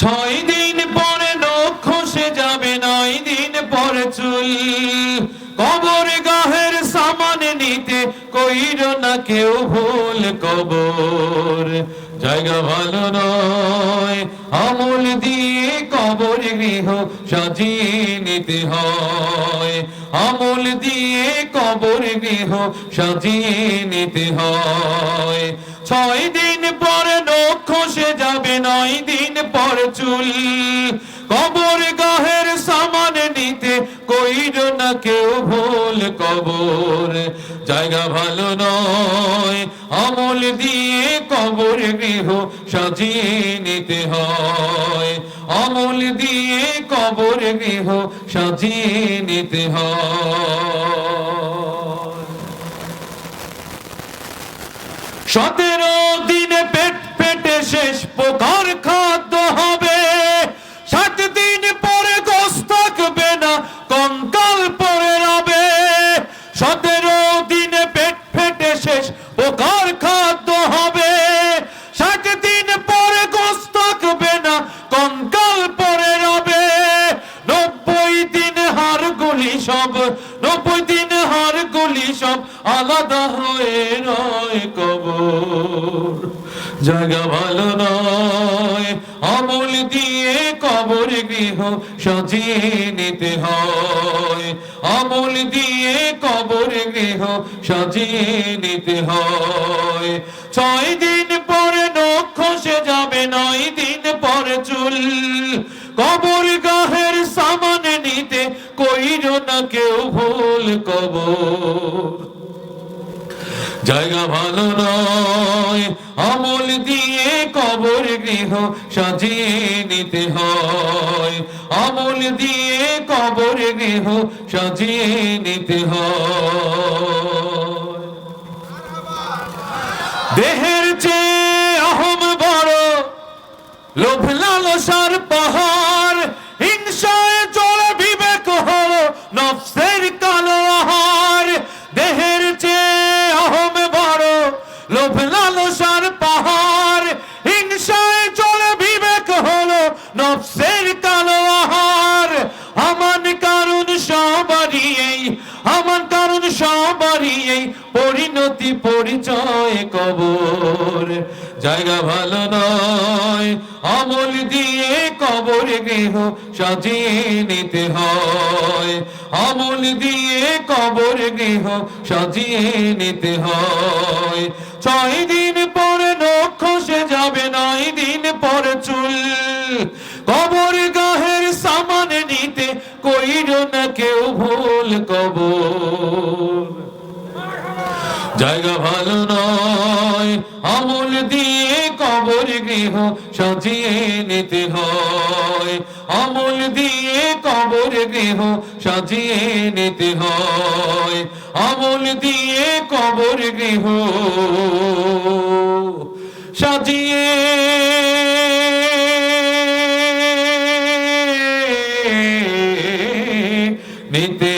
6 দিন পরে নখ খসে যাবে, 9 দিন পরে চুল। কবর গাহের সামান নিতে কইরো না কেউ ভুল। কবর জায়গা ভালো নয়, আমল দিয়ে কবর গৃহ সাজিয়ে নিতে হয়। আমল দিয়ে কবর গৃহ সাজিয়ে নিতে হয়। 6 দিন পরে নখ খসে যাবে, 9 দিন পরে চুল। কবর গাহের সামান নিতে কইরো না কেউ ভুল। কবর জায়গা ভালো নয়, আমল দিয়ে কবর গৃহ সাজিয়ে নিতে হয়। আমল দিয়ে কবর গৃহ সাজিয়ে নিতে হয়। 17 দিনে পেট পেটে শেষ পোকার খাদ্য হবে। 7 দিন পরে গোশত থাকবে না, কঙ্কাল পড়ে রবে। 17 দিনে পেট ফেটে শেষ পোকার খাদ্য হবে। 7 দিন পরে গোশত থাকবে না, কঙ্কাল পড়ে রবে। 90 দিন হাড়গুলি সব, 90 দিন হাড়গুলি সব আলাদা হয়ে রয়। কবর জায়গা ভালো নয়, আমল দিয়ে কবর গৃহ সাজিয়ে নিতে হয়। আমল দিয়ে কবর গৃহ সাজিয়ে নিতে হয়। 6 দিন পরে নখ খসে যাবে, 9 দিন পরে চুল। কবর গাহের সামান নিতে কইরো না কেউ ভুল। কবর জায়গা ভালো নয়, আমল দিয়ে কবর গৃহ সাজিয়ে নিতে হয়। আমল দিয়ে কবর গৃহ সাজিয়ে নিতে হয়। দেহের চেয়ে অহম বড়, লোভ লালসার পাহাড়। হিংসায় চলে বিবেক হলো নফসের কালো আহার। দেহের চেয়ে অহম বড়, লোভ লালসার পাহাড়। হিংসায় চলে বিবেক হলো নফসের কালো আহার। আমান কারণ সবারই এই, আমান কারণ সবারই এই পরিণতি পরিচয়। কবর জায়গা ভালো নয়, আমল দিয়ে কবর গৃহ সাজিয়ে নিতে হয়। আমল দিয়ে কবর গৃহ সাজিয়ে নিতে হয়। 6 দিন পরে নখ খসে যাবে, 9 দিন পরে চুল। কবর গাহের সামান নিতে কইরো না কেউ ভুল। কবর জায়গা ভালো নয়, আমল দিয়ে কবর গৃহ সাজিয়ে নিতে হয়। আমল দিয়ে কবর গৃহ সাজিয়ে নিতে হয়। আমল দিয়ে কবর গৃহ সাজিয়ে নিতে